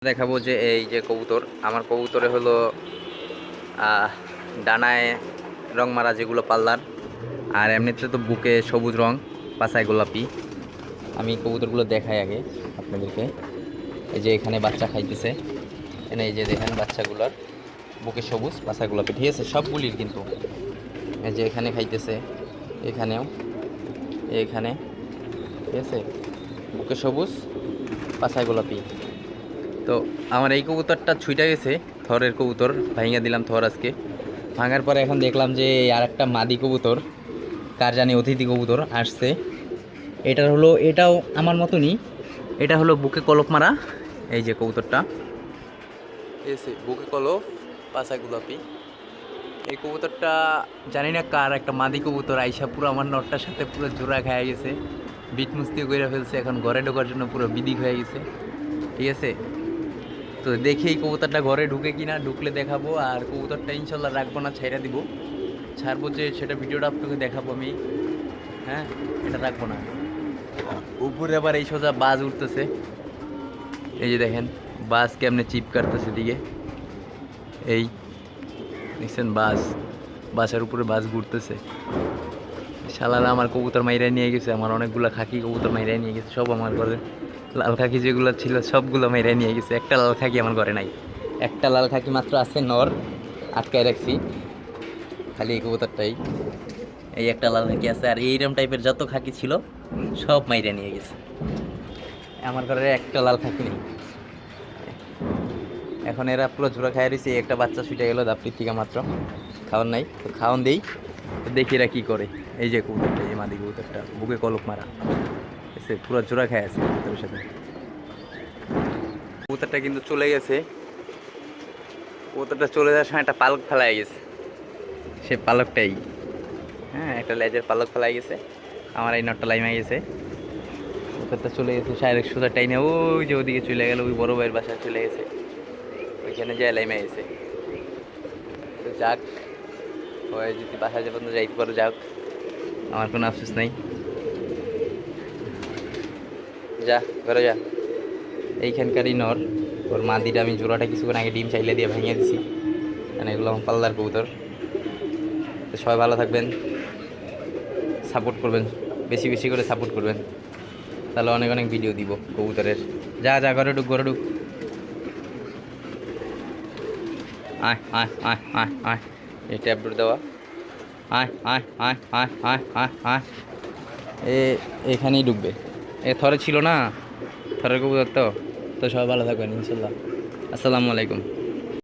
দেখাবো যে এই যে কবুতর আমার কবুতরে হলো ডানায় রং মারা যেগুলো পাল্লার, আর এমনিতে তো বুকে সবুজ রং, পাছায় গোলাপি। আমি কবুতরগুলো দেখাই আগে আপনাদেরকে। এই যে এখানে বাচ্চা খাইতেছে, এখানে এই যে দেখেন বাচ্চাগুলোর বুকে সবুজ, পাছায় গোলাপি, ঠিক আছে সবগুলির। কিন্তু এই যে এখানে খাইতেছে, এখানেও, এখানে, ঠিক আছে, বুকে সবুজ, পাছায় গোলাপি। তো আমার এই কবুতরটা ছুটে গেছে, থরের কবুতর ভাঙিয়ে দিলাম থর আজকে। ভাঙার পরে এখন দেখলাম যে আর একটা মাদি কবুতর, কার জানি অতিথি কবুতর আসছে। এটার হলো, এটাও আমার মতনই, এটা হলো বুকে কলপ মারা। এই যে কবুতরটা এসে বুকে কলপ, পাছায় গোলাপি। এই কবুতরটা জানি না কার, একটা মাদি কবুতর আইসা পুরো আমার নটটার সাথে পুরো জোড়া খাইয়া গেছে, বিট মুস্তি করে ফেলছে। এখন ঘরে ঢোকার জন্য পুরো বিদিক হয়ে গেছে, ঠিক আছে। তো দেখি এই কবুতরটা ঘরে ঢুকে কিনা, ঢুকলে দেখাবো। আর কবুতরটা ইনশাল্লাহ রাখবো না, ছাইড়া দিব। ছাড়বো যে সেটা ভিডিওটা আপনাকে দেখাবো আমি, হ্যাঁ, এটা রাখবো না। উপরে আবার এই সোজা বাজ উঠতেছে, এই যে দেখেন বাজ কেমনে চিপ কাটতেছে দিকে, এই দেখছেন বাজ, বাসার উপরে বাজ ঘুরতেছে। শালারা আমার কবুতর মাইরাই নিয়ে গেছে, আমার অনেকগুলো খাকি কবুতর মাইরাই নিয়ে গেছে সব। আমার ঘরে লাল খাকি যেগুলো ছিল সবগুলো মাইরাই নিয়ে গেছে, একটা লাল খাকি আমার ঘরে নাই। একটা লাল খাকি মাত্র আছে, নর আটকায় রাখছি, খালি এই কবুতরটাই। এই একটা লাল খাকি আছে, আর এইরকম টাইপের যত খাকি ছিল সব মাইরা নিয়ে গেছে। আমার ঘরে একটা লাল খাকি নেই। এখন এরা পুরো ঝোড়া খাই রয়েছে। একটা বাচ্চা ছুটে গেল দাপড়ির থেকে মাত্র, খাওয়ান নাই তো খাওয়ান দেই, তো দেখি এরা কী করে। এই যে কবুতরটা, এই মাদি কবুতরটা বুকে কলপ মারা এসে পুরো জোড়া খাই আছে কবুতরের সাথে। কবুতরটা কিন্তু চলে গেছে, কবুতরটা চলে যাওয়ার সময় একটা পালক ফেলাই গেছে, সে পালকটাই, হ্যাঁ, একটা লেজের পালক ফেলাই গেছে। আমার এই নটটা লাইমা গেছে, কবুতরটা চলে গেছে শারীরিক সোজা টাইনে ওই যে ওদিকে চলে গেল, ওই বড় ভাইয়ের বাসায় চলে গেছে, ওইখানে যায় লাইমা গেছে। তো যাক, ওই যদি বাসায় যে পর্যন্ত যাইতে পারো যাক, আমার কোনো আফসোস নাই। যা ঘরে যা। এইখানকারই নর, ওর মাদিটা আমি জোড়াটা কিছুক্ষণ আগে ডিম চাইলে দিয়ে ভেঙে দিছি, মানে এগুলো আমার পাল্লার কবুতর। তো সবাই ভালো থাকবেন, সাপোর্ট করবেন, বেশি বেশি করে সাপোর্ট করবেন, তাহলে অনেক অনেক ভিডিও দিব কবুতরের। যা যা ঘরে ঢুক, ঘরে ঢুক। আয় আয় আয় আয় আয়, এই ট্যাবলেট দেওয়া। আয় আয় আয় আয় আয় আয় আয়, এখানেই ঢুকবে। এ থরে ছিল না, থরের কবুতর। তো তো সবাই ভালো থাকবেন ইনশাল্লাহ। আসসালামু আলাইকুম।